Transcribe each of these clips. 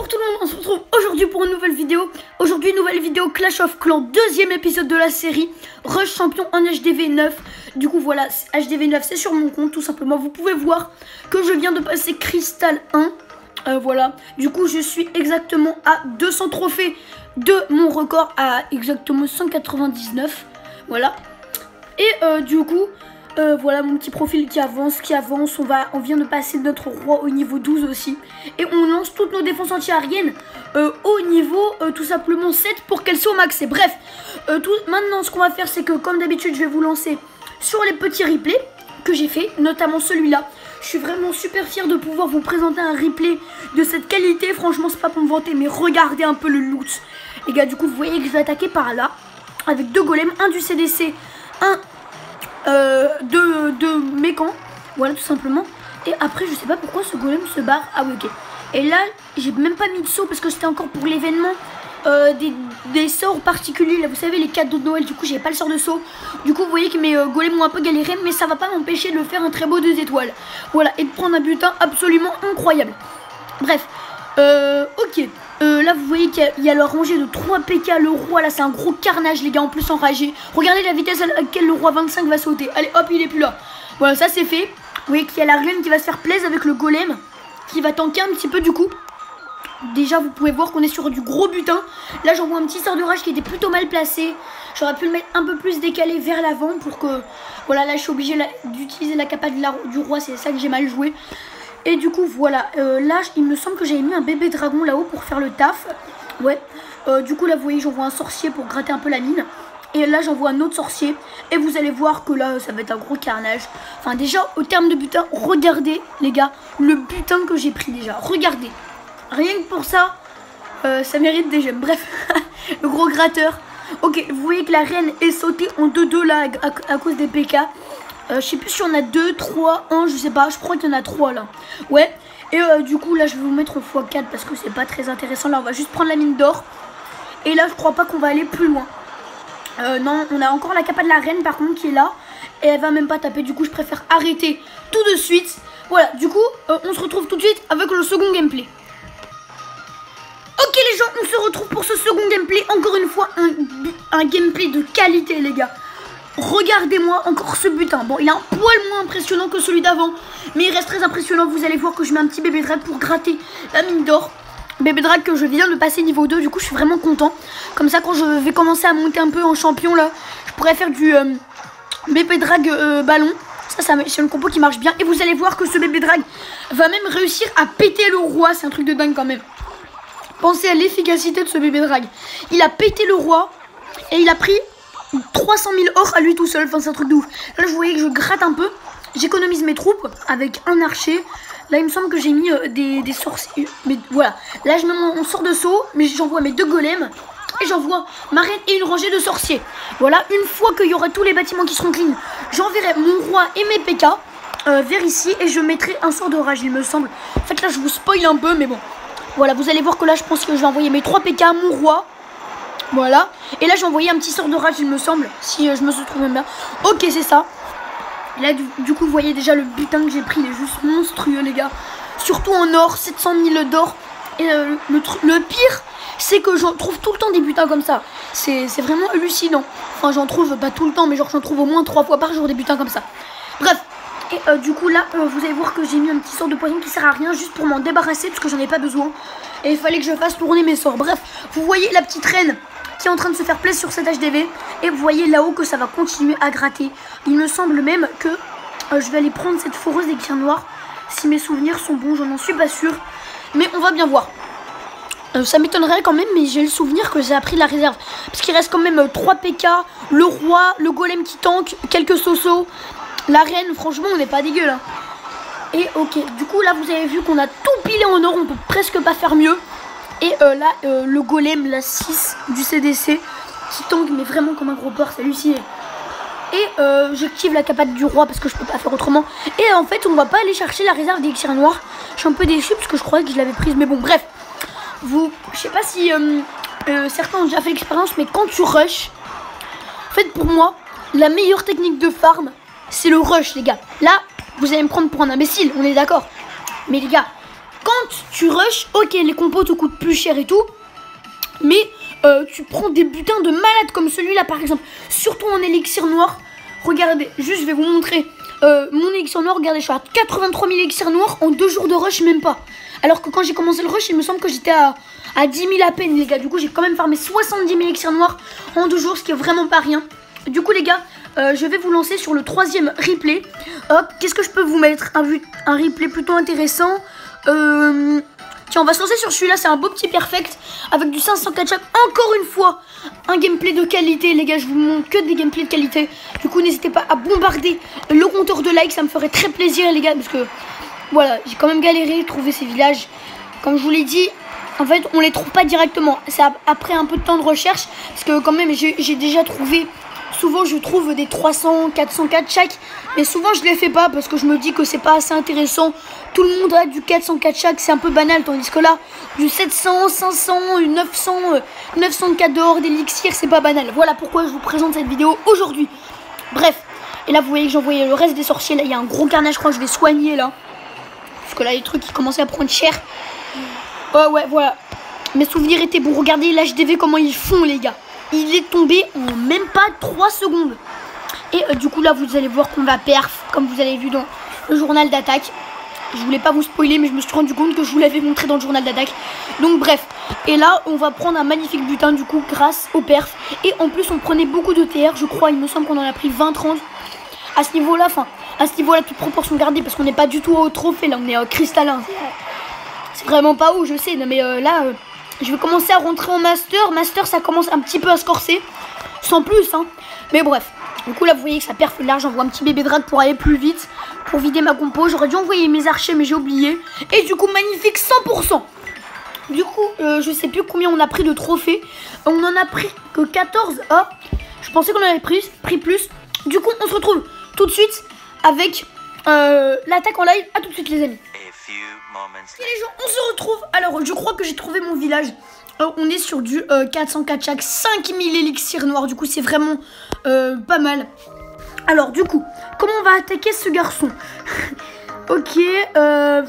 Bonjour tout le monde, on se retrouve aujourd'hui pour une nouvelle vidéo. Aujourd'hui, nouvelle vidéo Clash of Clans, deuxième épisode de la série Rush Champion en HDV 9. Du coup voilà, HDV 9 c'est sur mon compte tout simplement. Vous pouvez voir que je viens de passer Cristal 1. Voilà, du coup je suis exactement à 200 trophées de mon record, à exactement 199. Voilà. Et du coup... voilà mon petit profil qui avance. On vient de passer notre roi au niveau 12 aussi. Et on lance toutes nos défenses anti-aériennes au niveau tout simplement 7 pour qu'elles soient au max. Et bref, maintenant ce qu'on va faire c'est que comme d'habitude je vais vous lancer sur les petits replays que j'ai fait, notamment celui-là. Je suis vraiment super fier de pouvoir vous présenter un replay de cette qualité. Franchement c'est pas pour me vanter mais regardez un peu le loot. Les gars, du coup vous voyez que je vais attaquer par là avec deux golems, un du CDC, un de mécans, voilà tout simplement. Et après je sais pas pourquoi ce golem se barre. Ah oui, ok. Et là j'ai même pas mis de saut parce que c'était encore pour l'événement des sorts particuliers là, vous savez, les cadeaux de Noël. Du coup j'ai pas le sort de saut. Du coup vous voyez que mes golems ont un peu galéré, mais ça va pas m'empêcher de le faire un très beau 2 étoiles. Voilà, et de prendre un butin absolument incroyable. Bref, ok. Là vous voyez qu'il y a le rangé de 3 PK. Le roi là c'est un gros carnage les gars, en plus enragé. Regardez la vitesse à laquelle le roi 25 va sauter. Allez hop, il est plus là. Voilà, ça c'est fait. Vous voyez qu'il y a la reine qui va se faire plaisir avec le golem, qui va tanker un petit peu du coup. Déjà vous pouvez voir qu'on est sur du gros butin. Là j'envoie un petit sort de rage qui était plutôt mal placé. J'aurais pu le mettre un peu plus décalé vers l'avant pour que... Voilà, là je suis obligée d'utiliser la capa du roi. C'est ça que j'ai mal joué. Et du coup voilà, là il me semble que j'avais mis un bébé dragon là-haut pour faire le taf. Ouais, du coup là vous voyez j'envoie un sorcier pour gratter un peu la mine. Et là j'envoie un autre sorcier. Et vous allez voir que là ça va être un gros carnage. Enfin déjà au terme de butin, regardez les gars le butin que j'ai pris déjà. Regardez, rien que pour ça, ça mérite des j'aime. Bref, le gros gratteur. Ok, vous voyez que la reine est sautée en 2-2 là à cause des PK. Je sais plus si on a 2, 3, 1, je sais pas, je crois qu'il y en a 3 là. Ouais, et du coup là je vais vous mettre x4 parce que c'est pas très intéressant. Là on va juste prendre la mine d'or. Et là je crois pas qu'on va aller plus loin. Non, on a encore la capa de la reine par contre qui est là. Et elle va même pas taper, du coup je préfère arrêter tout de suite. Voilà, du coup on se retrouve tout de suite avec le second gameplay. Ok les gens, on se retrouve pour ce second gameplay. Encore une fois un gameplay de qualité les gars. Regardez-moi encore ce butin. Bon, il est un poil moins impressionnant que celui d'avant, mais il reste très impressionnant. Vous allez voir que je mets un petit bébé drag pour gratter la mine d'or. Bébé drag que je viens de passer niveau 2. Du coup, je suis vraiment content. Comme ça, quand je vais commencer à monter un peu en champion, là, je pourrais faire du bébé drag ballon. Ça c'est une compo qui marche bien. Et vous allez voir que ce bébé drag va même réussir à péter le roi. C'est un truc de dingue quand même. Pensez à l'efficacité de ce bébé drag. Il a pété le roi et il a pris 300 000 or à lui tout seul. Enfin c'est un truc de ouf. Là vous voyez que je gratte un peu. J'économise mes troupes avec un archer. Là il me semble que j'ai mis des sorciers. Mais voilà. Là je mets mon sort de saut. Mais j'envoie mes 2 golems. Et j'envoie ma reine et une rangée de sorciers. Voilà. Une fois qu'il y aura tous les bâtiments qui seront clean, j'enverrai mon roi et mes PK vers ici. Et je mettrai un sort de rage il me semble. En fait là je vous spoil un peu. Mais bon. Voilà, vous allez voir que là je pense que je vais envoyer mes 3 PK à mon roi. Voilà, et là j'ai envoyé un petit sort de rage il me semble, si je me souviens bien. Ok, c'est ça. Et là du coup vous voyez déjà le butin que j'ai pris, il est juste monstrueux les gars. Surtout en or, 700 000 d'or. Et le pire c'est que j'en trouve tout le temps des butins comme ça. C'est vraiment hallucinant. Enfin j'en trouve pas tout le temps, mais genre j'en trouve au moins 3 fois par jour des butins comme ça. Bref. Et du coup là vous allez voir que j'ai mis un petit sort de poison qui sert à rien, juste pour m'en débarrasser parce que j'en ai pas besoin. Et il fallait que je fasse tourner mes sorts. Bref, vous voyez la petite reine qui est en train de se faire plaisir sur cette HDV. Et vous voyez là-haut que ça va continuer à gratter. Il me semble même que je vais aller prendre cette foreuse des guirs noirs. Si mes souvenirs sont bons, je n'en suis pas sûre. Mais on va bien voir. Ça m'étonnerait quand même, mais j'ai le souvenir que j'ai appris de la réserve. Parce qu'il reste quand même 3 PK, le roi, le golem qui tank, quelques sosos. La reine, franchement, on n'est pas dégueu là. Et ok, du coup là vous avez vu qu'on a tout pilé en or, on peut presque pas faire mieux. Et là, le golem, la 6 du CDC, qui tank, mais vraiment comme un gros porc, c'est halluciné. Et j'active la capate du roi parce que je peux pas faire autrement. Et en fait, on va pas aller chercher la réserve des élixirs noirs. Je suis un peu déçue parce que je croyais que je l'avais prise, mais bon, bref. Je sais pas si certains ont déjà fait l'expérience, mais quand tu rush, en fait, pour moi, la meilleure technique de farm, c'est le rush, les gars. Là, vous allez me prendre pour un imbécile, on est d'accord. Mais les gars, quand tu rushes, ok, les compos te coûtent plus cher et tout, mais tu prends des butins de malade comme celui-là par exemple, surtout en élixir noir. Regardez, juste je vais vous montrer mon élixir noir. Regardez, je suis à 83 000 élixirs noirs en 2 jours de rush, même pas. Alors que quand j'ai commencé le rush, il me semble que j'étais à 10 000 à peine, les gars. Du coup, j'ai quand même farmé 70 000 élixirs noirs en 2 jours, ce qui est vraiment pas rien. Du coup, les gars, je vais vous lancer sur le 3e replay. Hop, qu'est-ce que je peux vous mettre? Un replay plutôt intéressant. Tiens, on va se lancer sur celui-là, c'est un beau petit perfect avec du 504 chaque. Encore une fois, un gameplay de qualité, les gars. Je vous montre que des gameplays de qualité. Du coup, n'hésitez pas à bombarder le compteur de likes, ça me ferait très plaisir, les gars, parce que voilà, j'ai quand même galéré à trouver ces villages. Comme je vous l'ai dit, en fait, on les trouve pas directement. C'est après un peu de temps de recherche, parce que quand même, j'ai déjà trouvé. Souvent, je trouve des 300, 404 chaque, mais souvent, je les fais pas parce que je me dis que c'est pas assez intéressant. Tout le monde a du 404 chaque, c'est un peu banal, tandis que là, du 700, 500, 900, 904 dehors d'élixir, c'est pas banal. Voilà pourquoi je vous présente cette vidéo aujourd'hui. Bref, et là, vous voyez que j'ai envoyé le reste des sorciers. Là, il y a un gros carnage, je crois que je vais soigner là. Parce que là, les trucs, ils commençaient à prendre cher. Oh ouais, voilà. Mes souvenirs étaient bons. Regardez l'HDV, comment ils font, les gars. Il est tombé en même pas 3 secondes. Et du coup là vous allez voir qu'on va perf, comme vous avez vu dans le journal d'attaque. Je voulais pas vous spoiler, mais je me suis rendu compte que je vous l'avais montré dans le journal d'attaque. Donc bref, et là on va prendre un magnifique butin du coup grâce au perf. Et en plus on prenait beaucoup de TR, je crois, il me semble qu'on en a pris 20-30. À ce niveau là, toute proportion gardée, parce qu'on n'est pas du tout au trophée, là on est cristallin. C'est vraiment pas où, je sais, non, mais là... je vais commencer à rentrer en master. Master, ça commence un petit peu à se corser. Sans plus, hein. Mais bref. Du coup, là, vous voyez que ça perf large. J'envoie un petit bébé drag pour aller plus vite. Pour vider ma compo. J'aurais dû envoyer mes archers, mais j'ai oublié. Et du coup, magnifique 100%. Du coup, je sais plus combien on a pris de trophées. On en a pris que 14. Ah, je pensais qu'on en avait pris plus. Du coup, on se retrouve tout de suite avec l'attaque en live. À tout de suite, les amis. Et les gens, on se retrouve. Alors, je crois que j'ai trouvé mon village. On est sur du 404 chaque, 5000 élixirs noirs. Du coup, c'est vraiment pas mal. Alors, du coup, comment on va attaquer ce garçon? Ok, je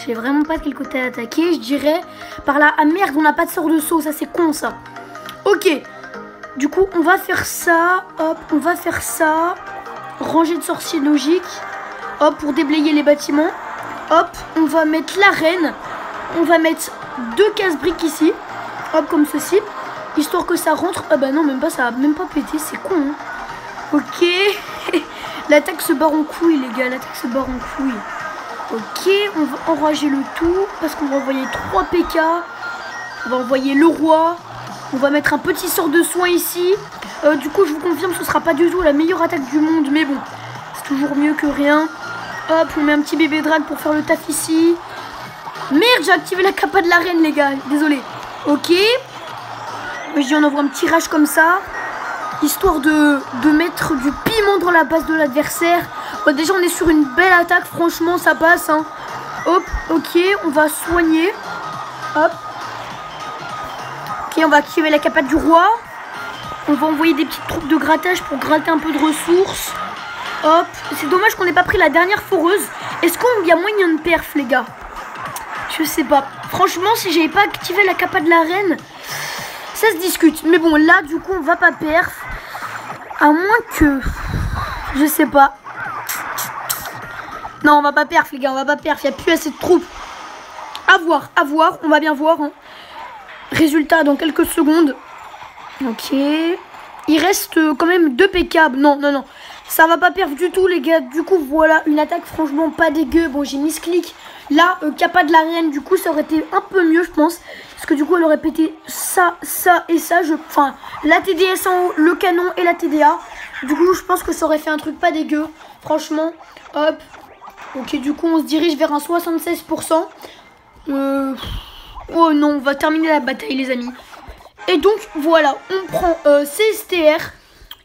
sais vraiment pas de quel côté attaquer. Je dirais par là. Ah merde, on n'a pas de sort de saut. Ça, c'est con, ça. Ok, du coup, on va faire ça. Hop, on va faire ça. Rangée de sorciers logique. Hop, pour déblayer les bâtiments. Hop, on va mettre l'arène. On va mettre 2 casse-briques ici. Hop, comme ceci. Histoire que ça rentre. Ah bah non, même pas, ça va même pas péter. C'est con, hein. Ok. L'attaque se barre en couille, les gars. L'attaque se barre en couille. Ok, on va enrager le tout. Parce qu'on va envoyer 3 PK. On va envoyer le roi. On va mettre un petit sort de soin ici. Du coup, je vous confirme, ce sera pas du tout la meilleure attaque du monde. Mais bon, c'est toujours mieux que rien. Hop, on met un petit bébé drag pour faire le taf ici. Merde, j'ai activé la capa de l'arène, les gars. Désolé. Ok. Je dis, on envoie un petit rage comme ça. Histoire de mettre du piment dans la base de l'adversaire. Bon, déjà, on est sur une belle attaque. Franchement, ça passe, hein. Hop, ok. On va soigner. Hop. Ok, on va activer la capa du roi. On va envoyer des petites troupes de grattage pour gratter un peu de ressources. Hop, c'est dommage qu'on n'ait pas pris la dernière foreuse. Est-ce qu'il y a moyen de perf, les gars? Je sais pas. Franchement, si j'avais pas activé la capa de l'arène, ça se discute. Mais bon, là, du coup, on va pas perf. À moins que... je sais pas. Non, on va pas perf, les gars, on va pas perf. Il n'y a plus assez de troupes. À voir, on va bien voir, hein. Résultat dans quelques secondes. Ok. Il reste quand même 2 PK. Non. Ça va pas perdre du tout, les gars. Du coup, voilà, une attaque franchement pas dégueu. Bon, j'ai mis ce clic. Là, capa de l'arène, du coup, ça aurait été un peu mieux, je pense. Parce que du coup, elle aurait pété ça, ça et ça. Enfin, la TDS en haut, le canon et la TDA. Du coup, je pense que ça aurait fait un truc pas dégueu. Franchement, hop. Ok, du coup, on se dirige vers un 76%. Oh non, on va terminer la bataille, les amis. Et donc, voilà, on prend 16 TR.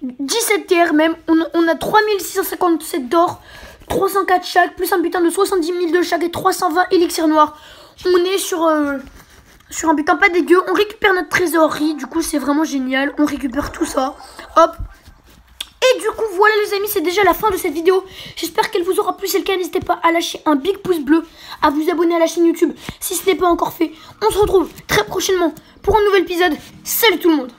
17 TR même, on a 3657 d'or, 304 chaque, plus un butin de 70 000 de chaque et 320 élixirs noirs. On est sur un butin pas dégueu, on récupère notre trésorerie, du coup c'est vraiment génial, on récupère tout ça, hop. Et du coup, voilà les amis, c'est déjà la fin de cette vidéo. J'espère qu'elle vous aura plu. Si c'est le cas, n'hésitez pas à lâcher un big pouce bleu, à vous abonner à la chaîne YouTube si ce n'est pas encore fait. On se retrouve très prochainement pour un nouvel épisode. Salut tout le monde!